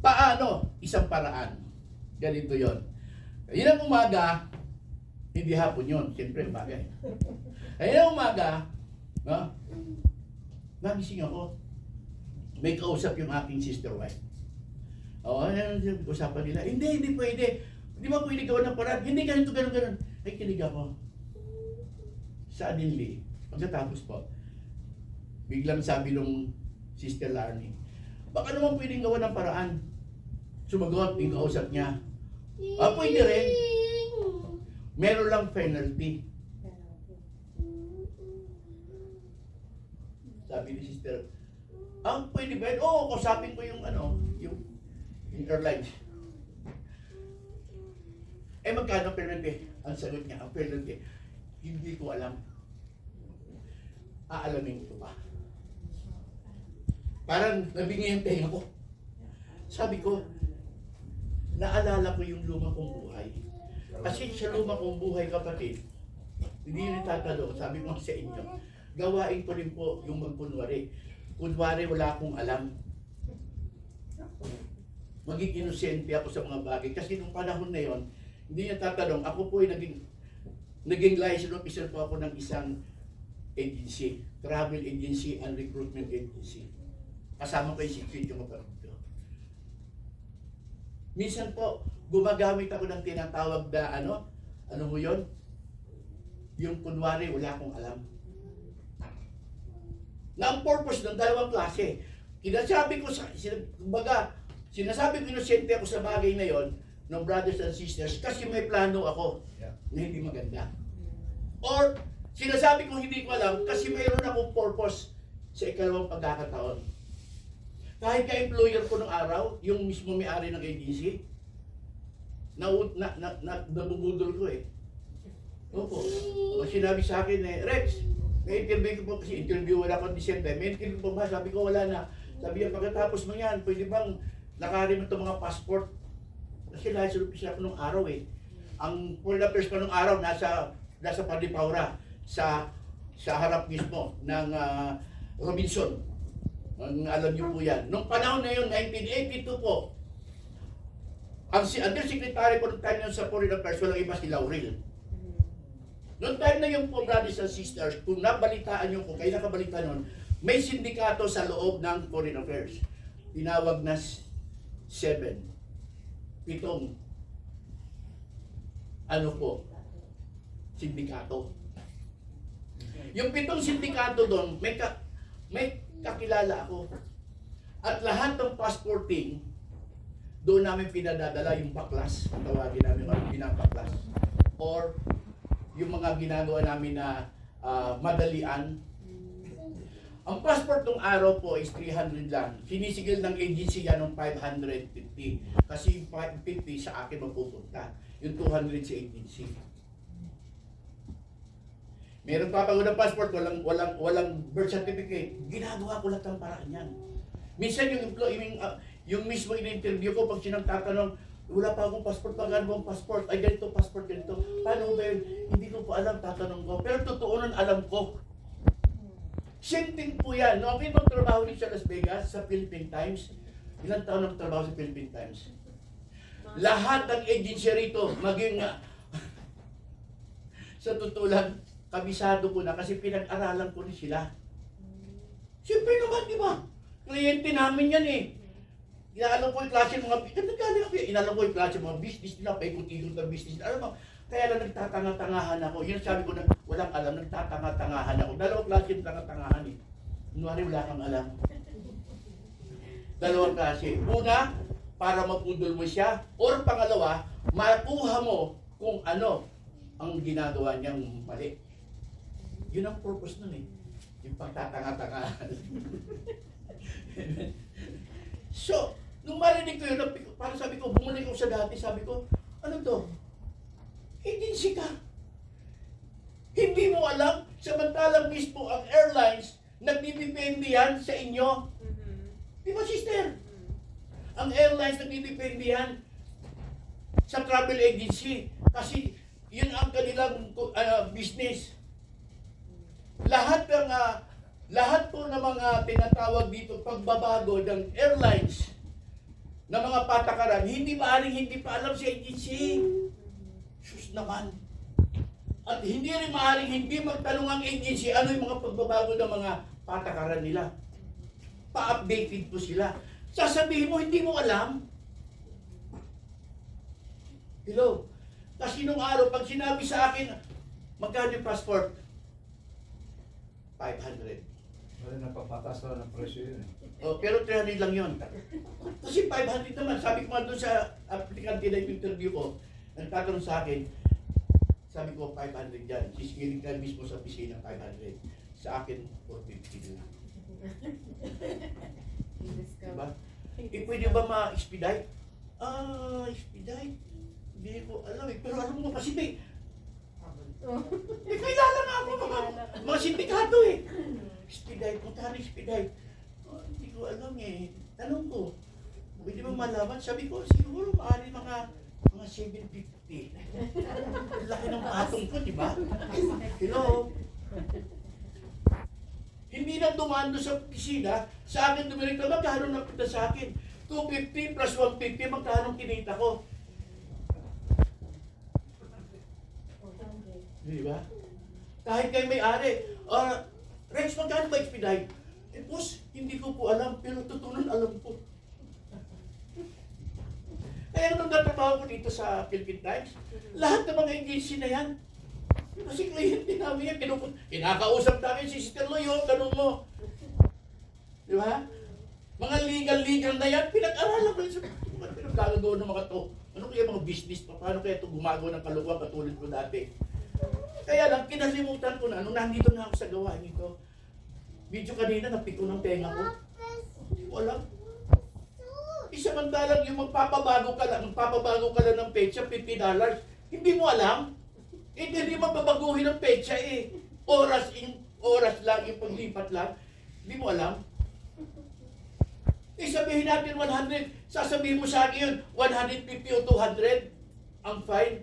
Paano? Isang paraan. Ganito yon. Ayun ang umaga, hindi hapon yun. Siyempre, bagay. Ayun ang umaga, no? Nagising ako. May kausap yung aking sister wife. Usapan nila, hindi pwede. Hindi ba pwede gawa ng paraan? Hindi ganito, ganun. Ay, kinig ako. Suddenly, pagkatapos po, biglang sabi nung Sister Larnie, baka naman pwedeng gawa ng paraan. Sumagot, yung kausap niya. Pwede rin. Meron lang penalty. Sabi ni Sister, pwede ba yun? Oo, kausapin ko yung airlines. Magkano penalty? Ang sagot niya, ang penalty, hindi ko alam. Aalamin ko pa. Parang nabingi ang tenga ko. Sabi ko, naalala ko yung luma kong buhay. Kasi sa luma kong buhay, kapatid, hindi rin tatanong, sabi ko sa inyo, gawain ko rin po yung magkunwari. Kunwari wala akong alam. Maging inosente ako sa mga bagay. Kasi nung panahon na yon, hindi niya tatanong, ako po ay naging license officer po ako ng isang agency, travel agency and recruitment agency. Kasama ko yung secret yung kapatid ko. Minsan po, gumagamit ako ng tinatawag na ano mo yon? Yung kunwari, wala akong alam. Na ang purpose ng dalawang klase, sinasabi ko inosente ako sa bagay na yon, ng brothers and sisters, kasi may plano ako na hindi maganda. Or, sinasabi ko hindi ko alam kasi mayroon akong purpose sa ikalawang pagkakataon. Kahit ka-employer ko nung araw, yung mismo may-ari ng agency, nabubudol ko eh. Opo. Sinabi sa akin Rex, may interview ko po kasi interview wala ko December. May interview po ba? Sabi ko wala na. Sabi niya, pagkatapos mo yan, pwede bang nakarim ito mga passport? Kasi license officer ako nung araw eh. Ang full affairs pa nung araw nasa Padipaura sa harap mismo ng Robinson. Alam niyo po yan. Nung panahon na yun, 1982 po, ang undersecretary po nung time na yun sa Foreign Affairs, walang iba si Laurel. Noong time na yun po, brothers and sisters, kung nabalitaan nyo po, kayo nakabalita nun, may sindikato sa loob ng Foreign Affairs. Tinawag na 7. 7 sindikato. Yung 7 sindikato doon, may kakilala ako. At lahat ng passporting, doon namin pinadadala yung baklas, tawagin namin pinapaklas. Or yung mga ginagawa namin na madalian. Ang passport ng araw po is 300 lang. Sinisigil ng agency yan ng 550. Kasi yung 550 sa akin mapupunta. Yung 200 sa agency. Meron pa pag ng passport, walang birth certificate. Ginagawa ko lahat ng paraan yan. Minsan yung employee, yung mismo in-interview ko, pag sinagtatanong, wala pa akong passport, pagano bang passport? Ay ganito, passport ganito. Paano ba yun? Hindi ko pa alam, tatanong ko. Pero totoo nun, alam ko. Same thing po yan. No, ako yung trabaho rin sa Las Vegas, sa Philippine Times. Ilang taon na trabaho sa Philippine Times? Lahat ng agency rito, maging sa totoo lang, kabisado ko na kasi pinag-aralan ko rin sila. Siyempre naman, di ba? Kliyente namin yan eh. Inaalam ko yung klase ng mga inalam ko yung klase ng mga business nila, paikot-ikot ng business. Alam mo, kaya lang nagtatanga-tangahan ako. Yun sabi ko na, walang alam, nagtatanga-tangahan ako. Dalawang klase yung tanga-tangahan eh. Kunwari wala kang alam. Dalawang klase. Una, para mapudol mo siya. Or pangalawa, makuha mo kung ano ang ginagawa niyang mali. Yun ang purpose nun eh. Yung pagtatanga-tangahan. So, nung marinig ko yun, parang sabi ko, bumalik ako sa dati, sabi ko, ano to? Agency ka. Hindi mo alam, samantalang mismo ang airlines, nagdidepende yan sa inyo. Di ba, sister? Ang airlines nagdidepende yan sa travel agency. Kasi yun ang kanilang business. Lahat po ng mga tinatawag dito pagbabago ng airlines na mga patakaran, hindi pa alam sa agency. Sus naman. At hindi rin maaaring hindi magtanong ang agency ano yung mga pagbabago ng mga patakaran nila. Pa-updated po sila. Sasabihin mo, hindi mo alam. Hello? Kasi nung araw, pag sinabi sa akin, magkano yung passport? 500. Wala napapatas na ng presyo yun eh. Oh, pero 300 lang yun. Kasi 500 naman. Sabi ko nga doon sa aplikante na yung interview ko, nagtatanong sa akin, sabi ko 500 yan. Sisingilin ka mismo sa piscina 500. Sa akin, 450 lang. Diba? Eh, pwede ba ma-expedite? Expedite? Hindi ko alam eh. Pero alam mo kasi may kilala nga ako mga sindikato eh. Expedite, punta na expedite. Hindi ko alam eh. Tanong ko, pwede ba malaman? Sabi ko, siguro maaari mga 750. Laki ng patong ko, di ba? Hello? Hindi na dumaan doon sa pisina, sa akin dumirik na magkano napunta sa akin. 250 plus 150, magkano kinita ko. Di ba? Kahit kayo may-ari, Rex, magkano ba expedite? Eh, boss, hindi ko po alam, pero totoo nun alam ko. Kaya nung natrabaho ko dito sa Philippine Times, lahat ng mga agency na yan, kasi kliyente namin yan, kinakausap namin si Sister Loyo, ganun mo. Di ba? Mga legal na yan, pinag-aralan ko yun. Pinag-gagawa ng mga to. Ano kaya mga business pa? Paano kaya ito gumagawa ng kalukuhan katulad ko dati? Kaya lang, kinalimutan ko na, nung nandito na ako sa gawain ito, video kanina, napiko ng tenga ko. Hindi ko alam. Samantalang yung magpapabago ka lang ng petsa, $50. Hindi mo alam? Eh, hindi mababaguhin ang petsa eh. Oras lang, yung paglipat lang. Hindi mo alam? Eh, sabihin natin 100, sasabihin mo sa akin yun, 150 o 200 ang fine.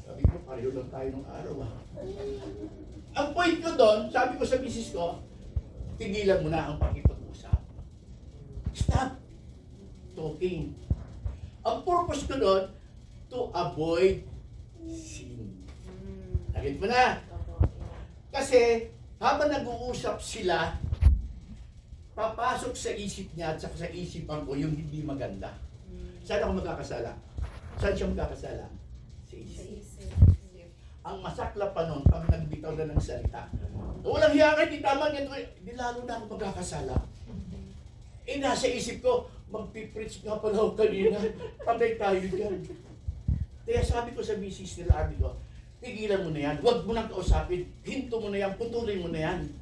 Sabi ko, pareho lang tayo ng araw ah. Ang point ko doon, sabi ko sa misis ko, tigilan mo na ang pakipag-usap. Stop talking. Ang purpose ko doon, to avoid sin. Nagit mo na. Kasi, habang nag-uusap sila, papasok sa isip niya at sa isipan ko yung hindi maganda. Saan ako magkakasala? Saan siya magkakasala? Sa isip. Ang masaklap pa nun, pag nagbitaw na ng salita. Walang hiya kayo, di tama yan. Di lalo na ako magkakasala. Eh, nasa isip ko, magpipreach nga pala ako kanina. Patay tayo dyan. Kaya sabi ko sa misis nila, sabi ko, tigilan mo na yan. Huwag mo nang kausapin. Hinto mo na yan. Putulin mo na yan.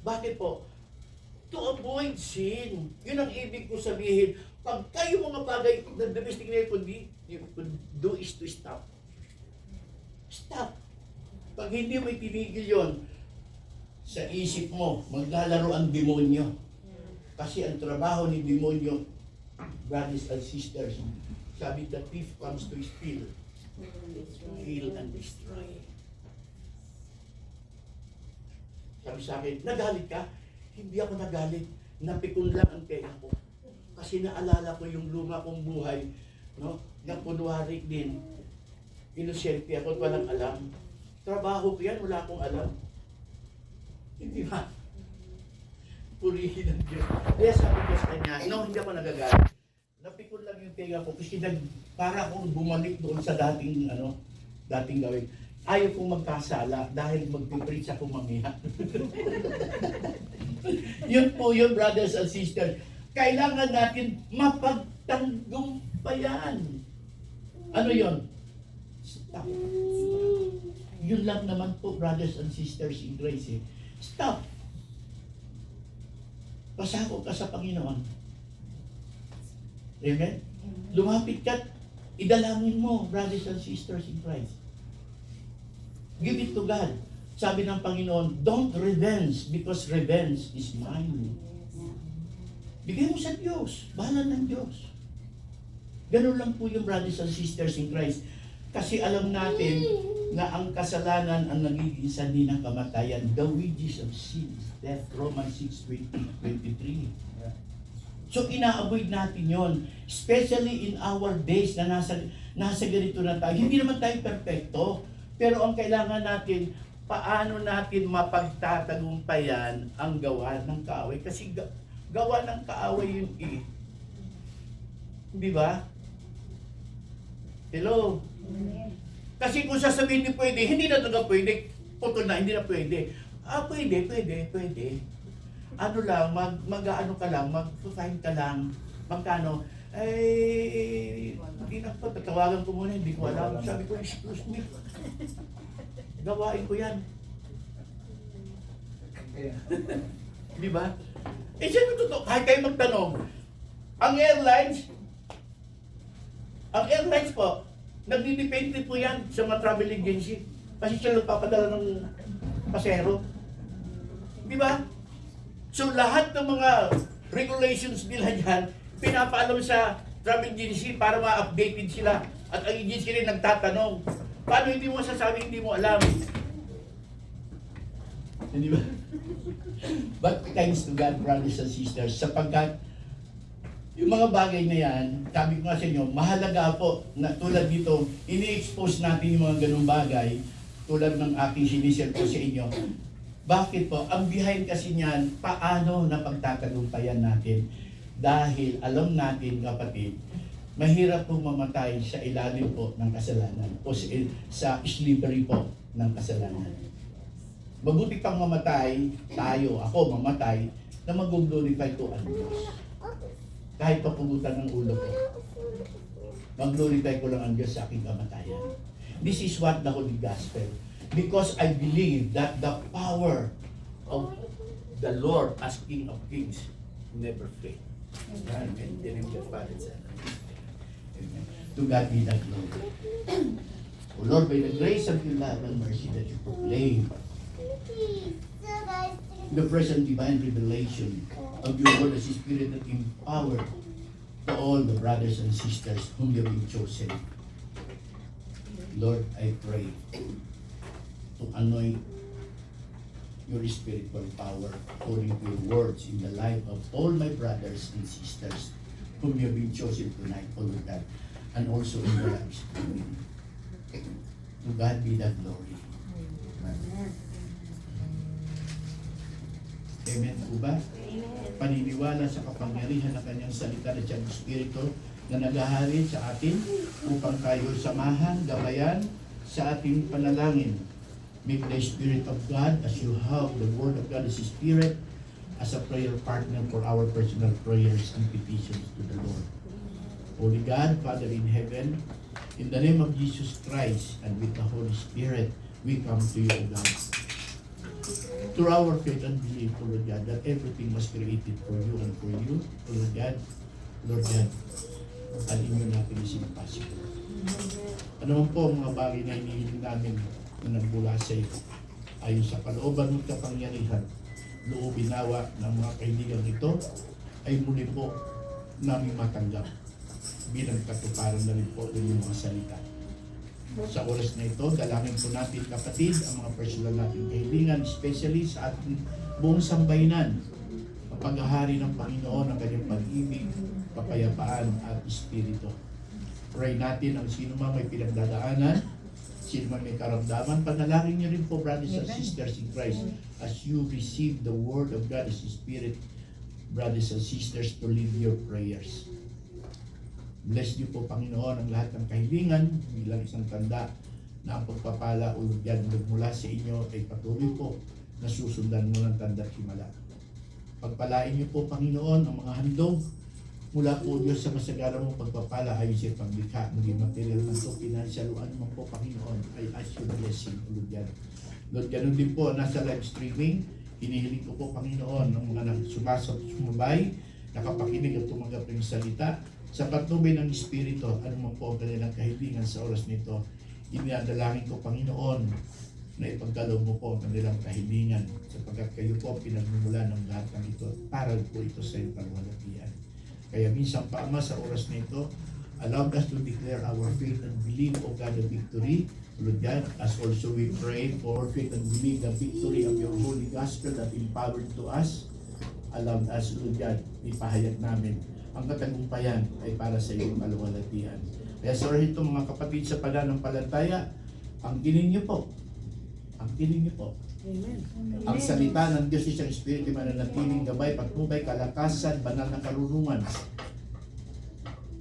Bakit po? To avoid sin. Yun ang ibig ko sabihin. Pag kayo mga bagay, the best thing you could do is to stop. Stop. Pag hindi mo itinigil yun, sa isip mo, maglalaro ang demonyo. Kasi ang trabaho ni demonyo, brothers and sisters, sabi, the thief comes to steal, kill and destroy. Sabi sa akin, nagalit ka? Hindi ako nagalit. Napikon lang ang tenga ko. Kasi naalala ko yung luma kong buhay, no? Na kunwari din, inosente ako at walang alam. Trabaho ko yan, wala akong alam. Hindi ba? Purihin ang Diyos. Kaya sabi ko sa kanya, no, hindi ako nagagalit. Napikon lang yung tenga ko kasi para akong bumalik doon sa dating gawin. ayaw kong magkasala dahil magpipreach ako mamaya. Yun po yun, brothers and sisters. Kailangan natin mapagtagumpayan. Ano yun? Stop. Yun lang naman po, brothers and sisters in grace. Stop. Pasako ka sa Panginoon. Amen? Lumapit ka, idalangin mo, brothers and sisters in Christ. Give it to God. Sabi ng Panginoon, don't revenge because revenge is mine. Bigay mo sa Diyos. Bahala ng Diyos. Ganun lang po yung brothers and sisters in Christ. Kasi alam natin na ang kasalanan ang nagiging sanhi ng kamatayan. The wages of sin is death. Romans 6:23. So ina-avoid natin yon, especially in our days na nasa ganito na tayo. Hindi naman tayo perfecto, pero ang kailangan natin, paano natin mapagtatagumpayan ang gawa ng kaaway. Kasi gawa ng kaaway yun eh. Di ba? Hello? Kasi kung sasabihin ni pwede, hindi na talaga pwede. Putol na, hindi na pwede. Pwede. Ano lang, mag-ano ka lang, mag-find ka lang, magkano, hindi na po, tatawagan ko muna, hindi ko alam. Sabi ko, excuse me, gawain ko yan. Di ba? Siyempre totoo, kahit kayo magtanong, ang airlines po, nagdidepende po yan sa mga travel agency. Kasi sila nagpapadala ng pasero. Di ba? So lahat ng mga regulations nila dyan, pinapaalam sa travel agency para ma-updated sila. At ang agency rin nagtatanong, paano hindi mo masasabi hindi mo alam? Hindi ba? But thanks to God, brothers and sisters, sapagkat yung mga bagay na yan, sabi ko nga sa inyo, mahalaga po na tulad dito, ini-expose natin yung mga ganung bagay, tulad ng aking sinishare ko sa inyo. Bakit po? Ang behind kasi niyan, paano na pagtatagumpayan natin? Dahil alam natin, kapatid, mahirap po mamatay sa ilalim po ng kasalanan o sa slavery po ng kasalanan. Mabuti pang mamatay, ako mamatay, na mag-glorify ko ang Diyos. Kahit papugutan ng ulo ko, mag-glorify ko lang ang Diyos sa aking kamatayan. This is what the Holy Gospel. Because I believe that the power of the Lord as King of Kings never fail. Amen. Amen. To God be the glory. O Lord, by the grace of your love and mercy that you proclaim the present divine revelation of your word as Spirit that empower to all the brothers and sisters whom you have been chosen. Lord, I pray to anoint your spiritual power according to your words in the life of all my brothers and sisters whom you have been chosen tonight, O Lord God, and also in the lives of me. To God be the glory. Amen. Amen po ba? Paniniwala sa kapangyarihan ng kanyang salita at siyang Espiritu na naghahari sa atin upang tayo samahan, gabayan sa ating panalangin. Make the Spirit of God as you have the Word of God as a Spirit as a prayer partner for our personal prayers and petitions to the Lord. Holy God, Father in heaven, in the name of Jesus Christ and with the Holy Spirit, we come to you, O God. Through our faith and belief, O Lord God, that everything was created for you and for you, O Lord God, ang inyo natin is impossible. Ano man po ang mga bagay na hinihiling namin na nagbula sa iyo, ayon sa kalooban mo kapangyarihan, loobin nawa ng mga kaibigan ito, ay muli po namin matanggap bilang katuparan na rin po ng mga salita. Sa oras na ito, dalangin po natin kapatid ang mga personal nating kahilingan, especially sa ating buong sambayanan, ang paghahari ng Panginoon ng kanyang pag-ibig, kapayapaan at espiritu. Pray natin ang sino man may pinagdadaanan, sino man may karamdaman, panalangin niyo rin po, brothers and sisters in Christ, as you receive the Word of God as Spirit, brothers and sisters, to lead your prayers. Bless niyo po, Panginoon, ang lahat ng kahilingan bilang isang tanda na ang pagpapala ulog yan mula sa inyo ay patuloy po na susundan mo ng tanda't himala. Pagpalain niyo po, Panginoon, ang mga handog mula po Diyos sa masagara mong pagpapala ayon sa paglikha, maging material man ito, financial o ano man po, Panginoon, ay as your blessing ulog yan. Lord, ganun din po, nasa live streaming, hinihiling ko po, Panginoon, ng mga sumabay, nakapakinig at tumanggap ng salita, sa patnubay ng Espiritu, ano man po ang kanilang kahilingan sa oras nito, inadalangin ko, Panginoon, na ipagkaloob mo po ang kanilang kahilingan, sapagkat kayo po ang pinagmumula ng lahat ng ito, para po ito sa iyong kalwalatian. Kaya minsan pa, Ama, sa oras nito, allow us to declare our faith and believe, O God, the victory, Lord God, as also we pray for faith and believe the victory of your holy gospel that empowered to us. Allow us, Lord God, ipahayag namin ang katagumpayan ay para sa iyong kaluwalhatian. Kaya sa oras ito, mga kapatid sa pananampalataya, ang kining niyo po, Amen. ang salita ng Diyos isang Espiritu mananatiling gabay, patnubay, kalakasan, banal na karunungan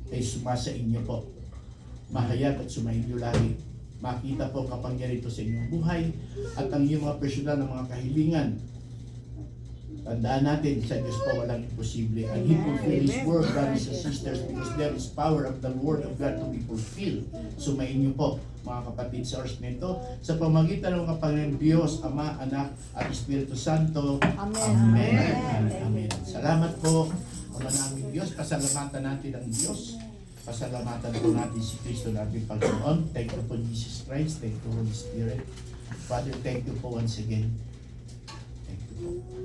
ay sumasa inyo po. Mahayag at sumainyo lagi. Makita po ang kapangyarihan ito sa inyong buhay at ang inyong mga personal na mga kahilingan. Tandaan natin, sa Diyos po walang imposible. And He fulfill His word, brothers and sisters, because there is power of the word of God to be fulfilled. Sumayin niyo po, mga kapatid, sa oras nito, sa pamagitan ng kapangyarihan Diyos, Ama, Anak, at Espiritu Santo. Amen. Amen. Amen. Salamat po, Ama namin Diyos. Pasalamatan natin ang Diyos. Pasalamatan po natin si Kristo natin Panginoon. Thank you po, Jesus Christ. Thank you, Holy Spirit. Father, thank you po once again. Thank you po.